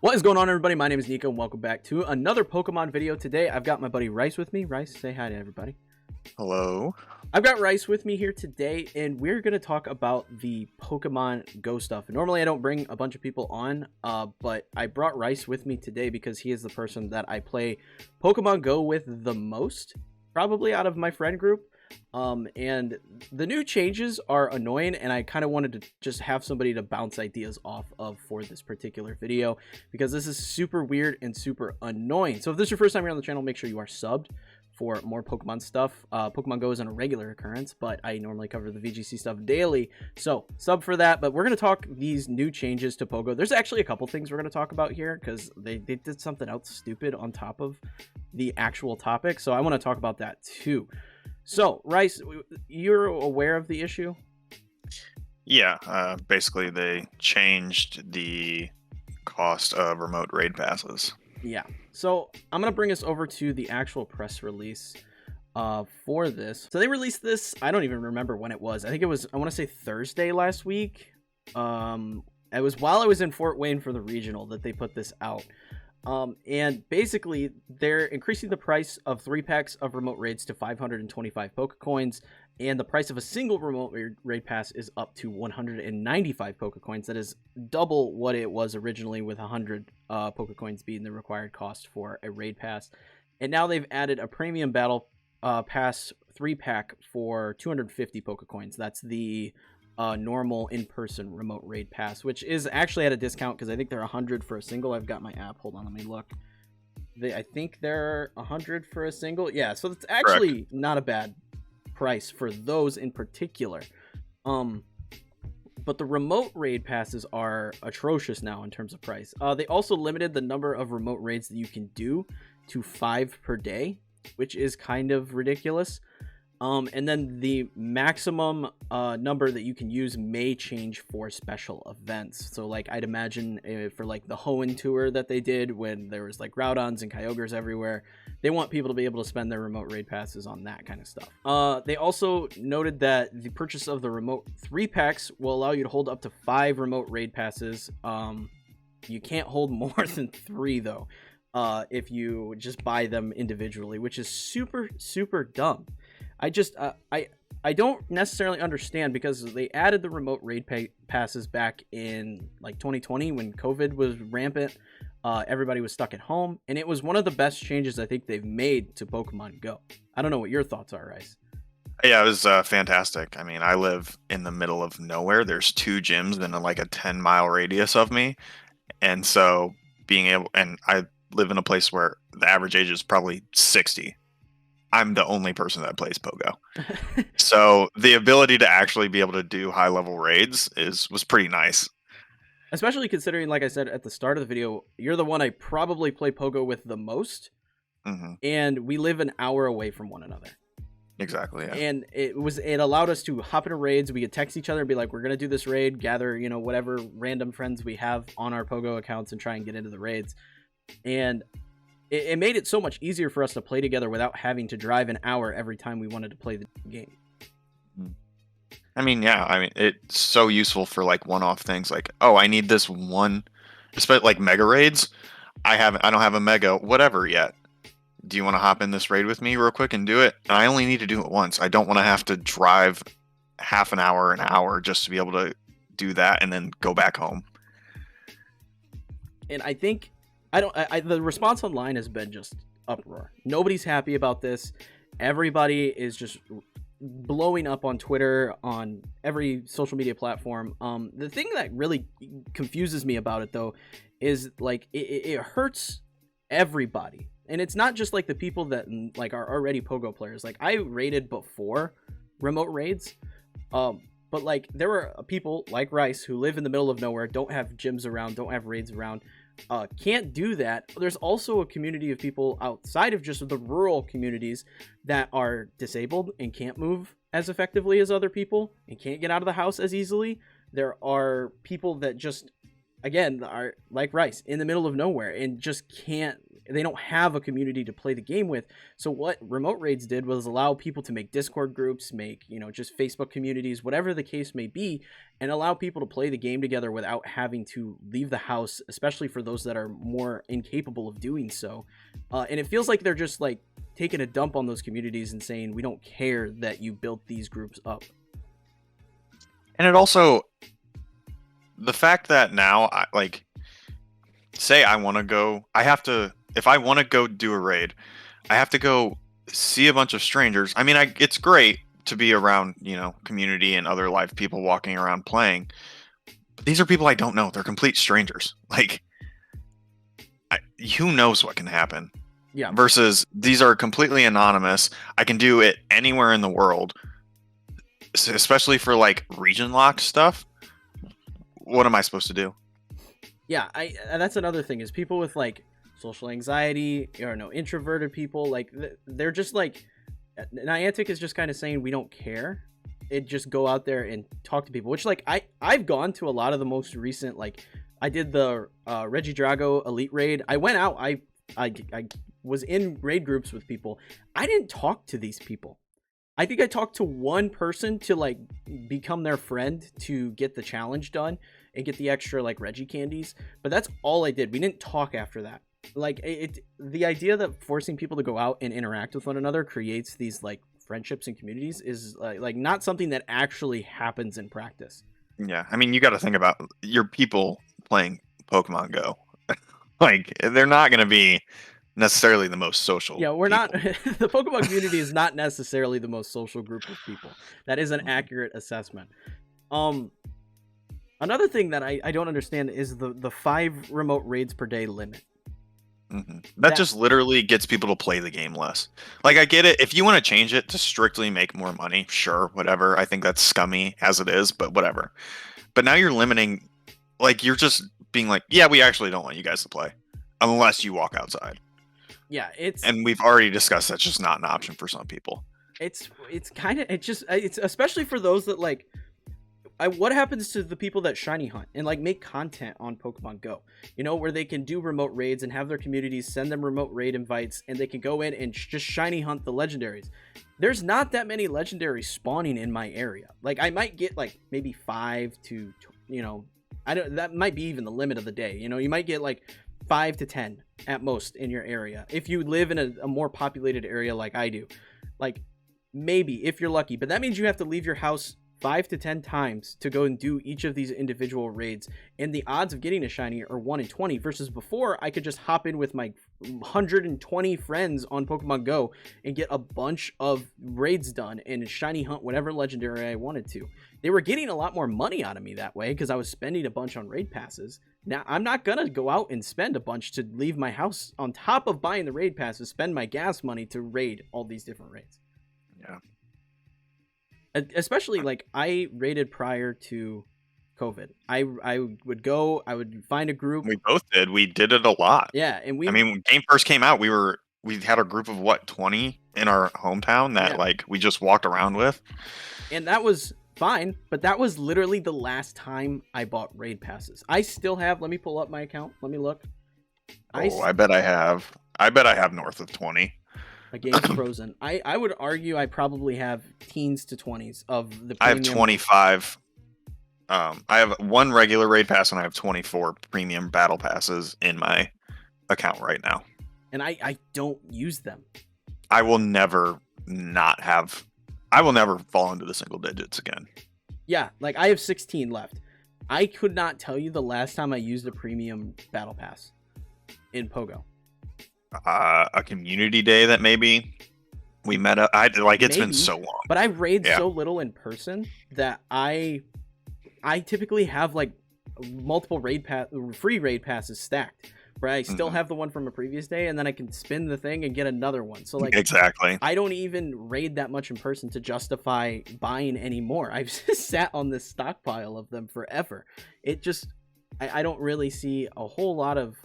What is going on, everybody? My name is Nico, and welcome back to another Pokemon video. Today, I've got my buddy Rice with me. Rice, say hi to everybody. Hello. I've got Rice with me here today, and we're going to talk about the Pokemon Go stuff. And normally, I don't bring a bunch of people on, but I brought Rice with me today because he is the person that I play Pokemon Go with the most, probably out of my friend group. And the new changes are annoying, and I kind of wanted to just have somebody to bounce ideas off of for this particular video, because this is super weird and super annoying. So if this is your first time here on the channel, make sure you are subbed for more Pokemon stuff. Pokemon Go isn't a regular occurrence, but I normally cover the VGC stuff daily, so sub for that. But we're going to talk these new changes to Pogo. There's actually a couple things we're going to talk about here, because they did something else stupid on top of the actual topic, so I want to talk about that too. So, Rice, you're aware of the issue? Yeah, basically they changed the cost of remote raid passes. Yeah. So, I'm going to bring us over to the actual press release for this. So, they released this, I don't even remember when it was. I think it was, I want to say Thursday last week. It was while I was in Fort Wayne for the regional that they put this out. And basically, they're increasing the price of 3 packs of remote raids to 525 Pokecoins, and the price of a single remote raid pass is up to 195 Pokecoins. That is double what it was originally, with 100 Pokecoins being the required cost for a raid pass. And now they've added a premium battle pass 3 pack for 250 Pokecoins. That's the normal in-person remote raid pass, which is actually at a discount because I think they're 100 for a single. I've got my app. Hold on, let me look. I think they're 100 for a single. Yeah, so it's actually not a bad price for those in particular. But the remote raid passes are atrocious now in terms of price. They also limited the number of remote raids that you can do to 5 per day, which is kind of ridiculous. And then the maximum number that you can use may change for special events. So, like, I'd imagine for, like, the Hoenn tour that they did when there was, like, Groudons and Kyogres everywhere, they want people to be able to spend their remote raid passes on that kind of stuff. They also noted that the purchase of the remote 3 packs will allow you to hold up to 5 remote raid passes. You can't hold more than 3, though, if you just buy them individually, which is super, super dumb. I just, I don't necessarily understand, because they added the remote raid passes back in, like, 2020 when COVID was rampant. Everybody was stuck at home, and it was one of the best changes I think they've made to Pokemon Go. I don't know what your thoughts are, Rice. Yeah, it was fantastic. I mean, I live in the middle of nowhere. There's 2 gyms in like a 10-mile radius of me, and so and I live in a place where the average age is probably 60. I'm the only person that plays Pogo. So the ability to actually be able to do high-level raids was pretty nice. Especially considering, like I said at the start of the video, you're the one I probably play Pogo with the most, and we live an hour away from one another. Exactly, yeah. And it allowed us to hop into raids. We could text each other and be like, we're going to do this raid, gather, whatever random friends we have on our Pogo accounts and try and get into the raids. And it made it so much easier for us to play together without having to drive an hour every time we wanted to play the game. I mean, yeah, it's so useful for, like, one-off things, like, oh, I need this one, especially like mega raids. I don't have a mega whatever yet. Do you want to hop in this raid with me real quick and do it? And I only need to do it once. I don't want to have to drive half an hour just to be able to do that and then go back home. And I think the response online has been just uproar. Nobody's happy about this. Everybody is just blowing up on Twitter, on every social media platform. The thing that really confuses me about it, though, is, like, it hurts everybody. And it's not just, like, the people that, like, are already Pogo players. Like, I raided before remote raids, but, like, there were people like Rice who live in the middle of nowhere, don't have gyms around, don't have raids around, can't do that. There's also a community of people outside of just the rural communities that are disabled and can't move as effectively as other people and can't get out of the house as easily. There are people that just, again, are like Rice, in the middle of nowhere and just can't they don't have a community to play the game with. So what remote raids did was allow people to make Discord groups, make, just Facebook communities, whatever the case may be, and allow people to play the game together without having to leave the house, especially for those that are more incapable of doing so. And it feels like they're just like taking a dump on those communities and saying, we don't care that you built these groups up. And it also, the fact that now, say I want to go, if I want to go do a raid, I have to go see a bunch of strangers. I mean, it's great to be around, community and other live people walking around playing. But these are people I don't know. They're complete strangers. Like, who knows what can happen? Yeah. Versus these are completely anonymous. I can do it anywhere in the world, especially for like region lock stuff. What am I supposed to do? Yeah, that's another thing is people with like social anxiety or introverted people, like they're just like, Niantic is just kind of saying we don't care. It just go out there and talk to people, which like I've gone to a lot of the most recent, like I did the Reggie Drago Elite raid. I went out, I was in raid groups with people. I didn't talk to these people. I think I talked to one person to like become their friend to get the challenge done and get the extra like Reggie candies, but that's all I did. We didn't talk after that. Like the idea that forcing people to go out and interact with one another creates these like friendships and communities is like not something that actually happens in practice. Yeah, I mean, you got to think about your people playing Pokemon Go. Like, they're not going to be necessarily the most social. Yeah, we're not. The Pokemon community is not necessarily the most social group of people. That is an accurate assessment. Another thing that I don't understand is the 5 remote raids per day limit. Mm-hmm. That just literally gets people to play the game less. Like, I get it. If you want to change it to strictly make more money, sure, whatever. I think that's scummy as it is, but whatever. But now you're limiting, like, you're just being like, yeah, we actually don't want you guys to play unless you walk outside. Yeah, and we've already discussed that's just not an option for some people. It's especially for those that like, what happens to the people that shiny hunt and like make content on Pokemon Go, where they can do remote raids and have their communities send them remote raid invites and they can go in and just shiny hunt the legendaries. There's not that many legendaries spawning in my area. Like, I might get like maybe 5 to, that might be even the limit of the day. You might get like 5 to 10 at most in your area. If you live in a more populated area like I do, like maybe if you're lucky, but that means you have to leave your house 5 to 10 times to go and do each of these individual raids, and the odds of getting a shiny are 1 in 20 versus before I could just hop in with my 120 friends on Pokemon Go and get a bunch of raids done and shiny hunt whatever legendary I wanted to. They were getting a lot more money out of me that way because I was spending a bunch on raid passes. Now I'm not gonna go out and spend a bunch to leave my house on top of buying the raid passes, spend my gas money to raid all these different raids. Yeah. Especially like I raided prior to COVID. I would go, I would find a group. We both did. We did it a lot. Yeah, and I mean, when game first came out, we had a group of 20 in our hometown that like we just walked around with. And that was fine, but that was literally the last time I bought raid passes. I still have, let me pull up my account. Let me look. I bet I have north of 20. My game's frozen. I would argue I probably have teens to 20s of the premium. I have 25. I have 1 regular raid pass and I have 24 premium battle passes in my account right now. And I don't use them. I will never fall into the single digits again. Yeah, like I have 16 left. I could not tell you the last time I used a premium battle pass in Pogo. A community day that maybe we met up. It's been so long. But I raid so little in person that I typically have like multiple free raid passes stacked. Where I still have the one from a previous day, and then I can spin the thing and get another one. So like exactly, I don't even raid that much in person to justify buying any more. I've just sat on this stockpile of them forever. It just I don't really see a whole lot of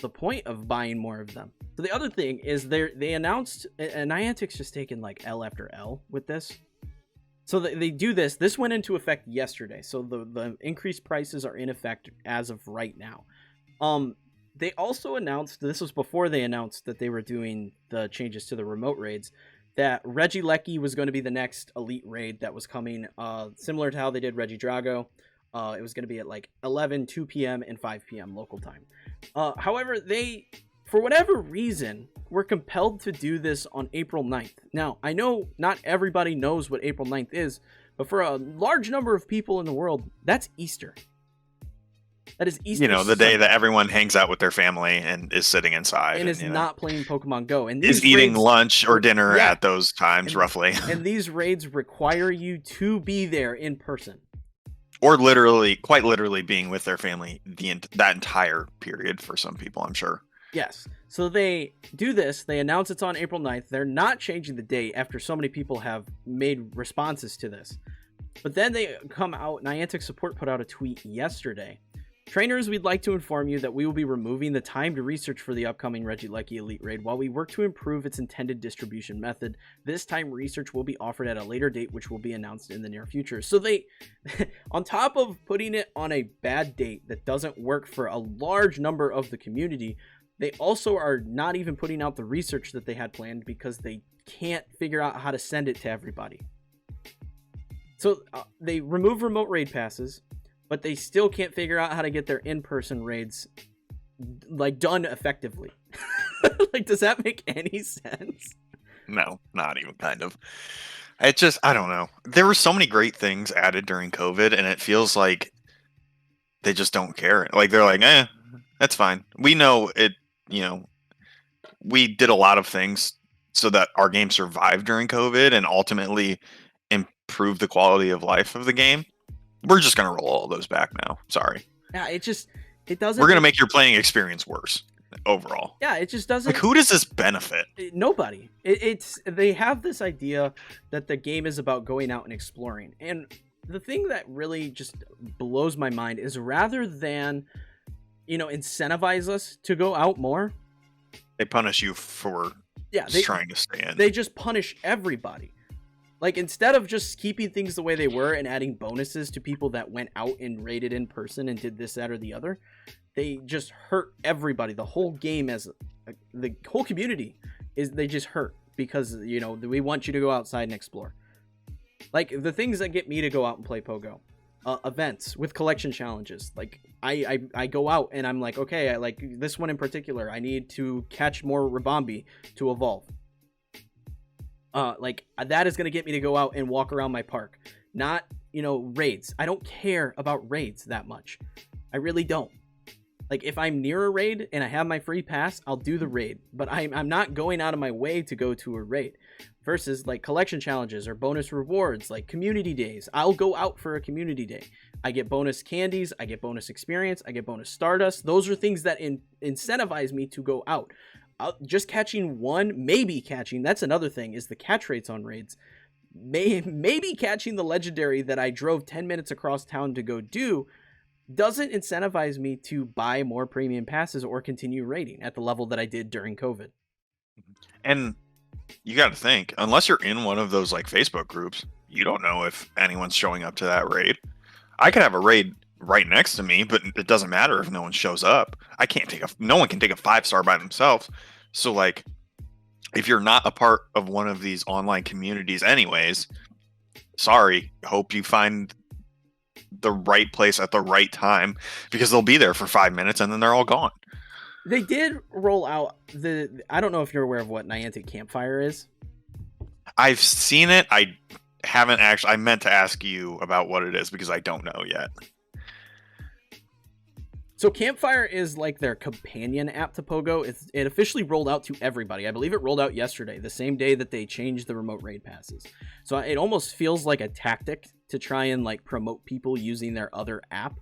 the point of buying more of them. So the other thing is they announced, and Niantic's just taken like L after L with this. So they do this. This went into effect yesterday. So the increased prices are in effect as of right now. They also announced, this was before they announced that they were doing the changes to the remote raids, that Regieleki was going to be the next elite raid that was coming, similar to how they did Regidrago. It was going to be at like 11, 2 p.m., and 5 p.m. local time. However, they, for whatever reason, were compelled to do this on April 9th. Now, I know not everybody knows what April 9th is, but for a large number of people in the world, that's Easter. That is Easter. You know, the day that everyone hangs out with their family and is sitting inside. And is not playing Pokemon Go. And is eating lunch or dinner at those times, roughly. And these raids require you to be there in person. Or literally, quite literally being with their family that entire period for some people, I'm sure. Yes. So they do this. They announce it's on April 9th. They're not changing the date after so many people have made responses to this. But then they come out. Niantic support put out a tweet yesterday. Trainers, we'd like to inform you that we will be removing the time to research for the upcoming Regieleki Elite Raid while we work to improve its intended distribution method. This time research will be offered at a later date, which will be announced in the near future. So they, on top of putting it on a bad date that doesn't work for a large number of the community, they also are not even putting out the research that they had planned because they can't figure out how to send it to everybody. So they remove remote raid passes, but they still can't figure out how to get their in-person raids like done effectively. Like, does that make any sense? No, not even kind of. I don't know. There were so many great things added during COVID, and it feels like they just don't care. Like, they're like, that's fine. We know it, we did a lot of things so that our game survived during COVID and ultimately improved the quality of life of the game. We're just going to roll all those back now. Sorry. Yeah, it doesn't. We're going to make your playing experience worse overall. Yeah, it just doesn't. Like, who does this benefit? Nobody. They have this idea that the game is about going out and exploring. And the thing that really just blows my mind is rather than, incentivize us to go out more, they punish you for trying to stay in. They just punish everybody. Like, instead of just keeping things the way they were and adding bonuses to people that went out and raided in person and did this, that, or the other, they just hurt everybody. The whole game the whole community they just hurt because, we want you to go outside and explore. Like, the things that get me to go out and play Pogo, events with collection challenges. Like, I go out and I'm like, okay, I like this one in particular. I need to catch more Rabombi to evolve. Like, that is going to get me to go out and walk around my park, not, raids. I don't care about raids that much. I really don't. Like, if I'm near a raid and I have my free pass, I'll do the raid, but I'm not going out of my way to go to a raid versus like collection challenges or bonus rewards, like community days. I'll go out for a community day. I get bonus candies. I get bonus experience. I get bonus Stardust. Those are things that incentivize me to go out. Just catching one, maybe catching, that's another thing, is the catch rates on raids. Maybe catching the legendary that I drove 10 minutes across town to go do doesn't incentivize me to buy more premium passes or continue raiding at the level that I did during COVID. And you got to think, unless you're in one of those like Facebook groups, you don't know if anyone's showing up to that raid. I could have a raid right next to me, but it doesn't matter if no one shows up. No one can take a 5-star by themselves. So like, if you're not a part of one of these online communities anyways, sorry, hope you find the right place at the right time, because they'll be there for 5 minutes and then they're all gone. They did roll out I don't know if you're aware of what Niantic Campfire is. I've seen it. I haven't actually. I meant to ask you about what it is because I don't know yet. So Campfire is like their companion app to Pogo. It officially rolled out to everybody. I believe it rolled out yesterday, the same day that they changed the remote raid passes. So it almost feels like a tactic to try and like promote people using their other app.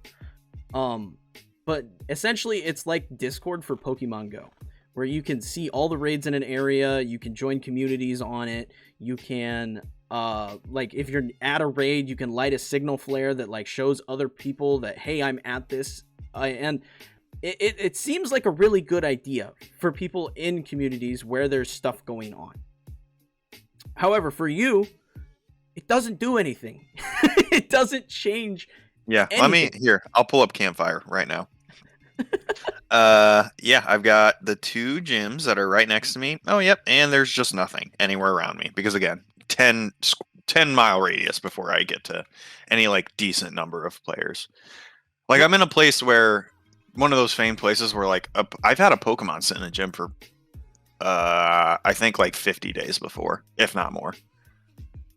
But essentially it's like Discord for Pokemon Go, where you can see all the raids in an area. You can join communities on it. You can, like if you're at a raid, you can light a signal flare that like shows other people that, hey, I'm at this. And it seems like a really good idea for people in communities where there's stuff going on. However, for you, it doesn't do anything. It doesn't change. Yeah, anything. I'll pull up Campfire right now. Yeah, I've got the two gyms that are right next to me. Oh, yep, and there's just nothing anywhere around me because again, 10 mile radius before I get to any like decent number of players. Like Yeah, I'm in a place where one of those famed places where like I've had a Pokemon sit in the gym for I think like 50 days before, if not more.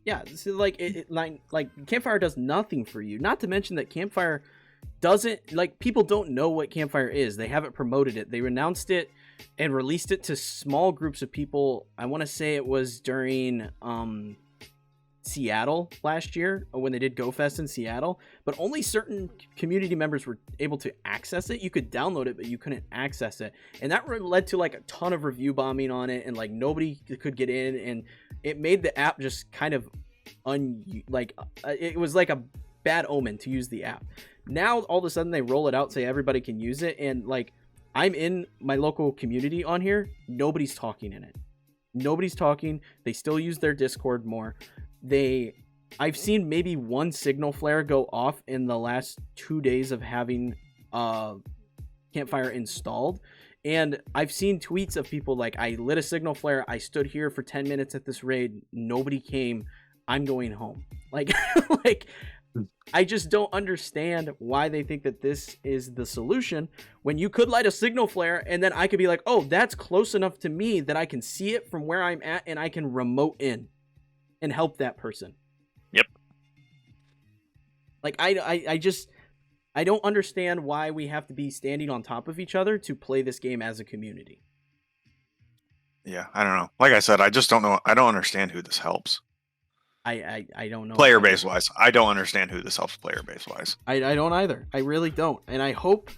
yeah. So like like Campfire does nothing for you. Not to mention that Campfire doesn't, like, people don't know what Campfire is. They haven't promoted it. They announced it and released it to small groups of people. I want to say it was during Seattle last year when they did GoFest in Seattle, but only certain community members were able to access it. You could download it, but you couldn't access it, and that led to like a ton of review bombing on it, and like nobody could get in, and it made the app just kind of it was like a bad omen to use the app. Now all of a sudden they roll it out, say everybody can use it, and like I'm in my local community on here, nobody's talking in it. Nobody's talking. They still use their Discord more. I've seen maybe one signal flare go off in the last 2 days of having Campfire installed, and I've seen tweets of people like, I lit a signal flare, I stood here for 10 minutes at this raid, nobody came, I'm going home. Like like I just don't understand why they think that this is the solution when you could light a signal flare and then I could be like, oh, that's close enough to me that I can see it from where I'm at and I can remote in and help that person. Yep. Like I don't understand why we have to be standing on top of each other to play this game as a community. Yeah, I don't know. Like I said, I just don't know. I don't understand who this helps. I don't know. Player base wise, I don't understand who this helps player base wise. I don't either. I really don't. And I hope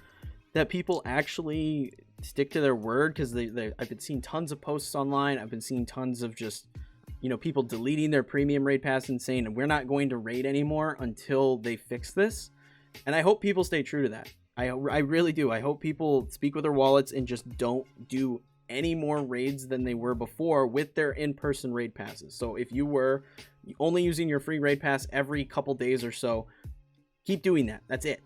that people actually stick to their word, because I've been seeing tons of posts online. I've been seeing tons of just, people deleting their premium raid pass and saying we're not going to raid anymore until they fix this. And I hope people stay true to that. I really do. I hope people speak with their wallets and just don't do any more raids than they were before with their in-person raid passes. So if you were only using your free raid pass every couple days or so, keep doing that. That's it.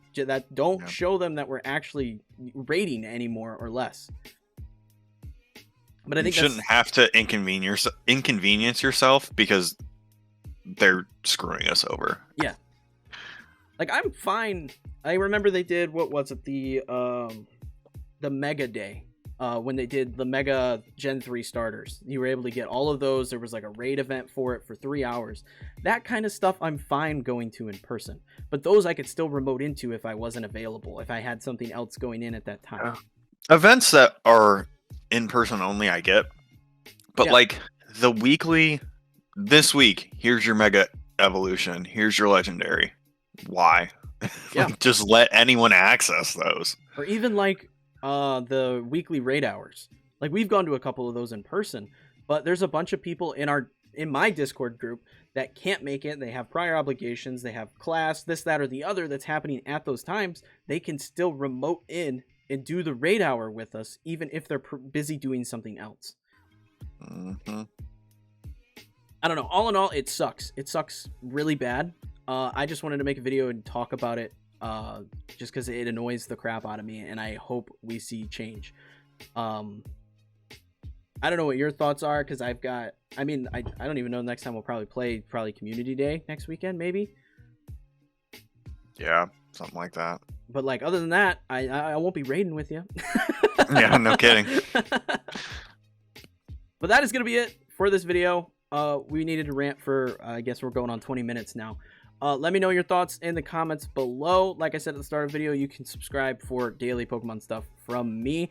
Don't show them that we're actually raiding any more or less. But I think you shouldn't have to inconvenience yourself because they're screwing us over. Yeah. Like, I'm fine. I remember they did, what was it, the Mega Day, when they did the Mega Gen 3 starters. You were able to get all of those. There was like a raid event for it for 3 hours. That kind of stuff I'm fine going to in person. But those I could still remote into if I wasn't available, if I had something else going in at that time. Events that are in person only, I get. But like the weekly, this week, here's your Mega Evolution, here's your Legendary. Why? Yeah. Just let anyone access those. Or even like the weekly raid hours. Like, we've gone to a couple of those in person, but there's a bunch of people in my Discord group that can't make it. They have prior obligations, they have class, this, that, or the other that's happening at those times. They can still remote in and do the raid hour with us, even if they're busy doing something else. Mm-hmm. I don't know. All in all, it sucks. It sucks really bad. I just wanted to make a video and talk about it, just because it annoys the crap out of me, and I hope we see change. I don't know what your thoughts are, because I don't even know. Next time we'll probably play Community Day next weekend, maybe. Yeah, something like that. But like, other than that, I won't be raiding with you. Yeah, no kidding. But that is gonna be it for this video. We needed to rant for, I guess we're going on 20 minutes now. Let me know your thoughts in the comments below. Like I said at the start of the video, you can subscribe for daily Pokemon stuff from me.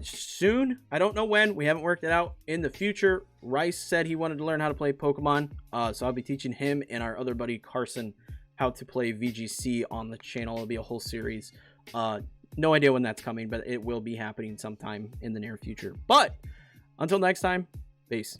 Soon, I don't know when, we haven't worked it out. In the future, Rice said he wanted to learn how to play Pokemon, so I'll be teaching him and our other buddy Carson how to play VGC on the channel. It'll be a whole series. No idea when that's coming, but it will be happening sometime in the near future. But until next time, peace.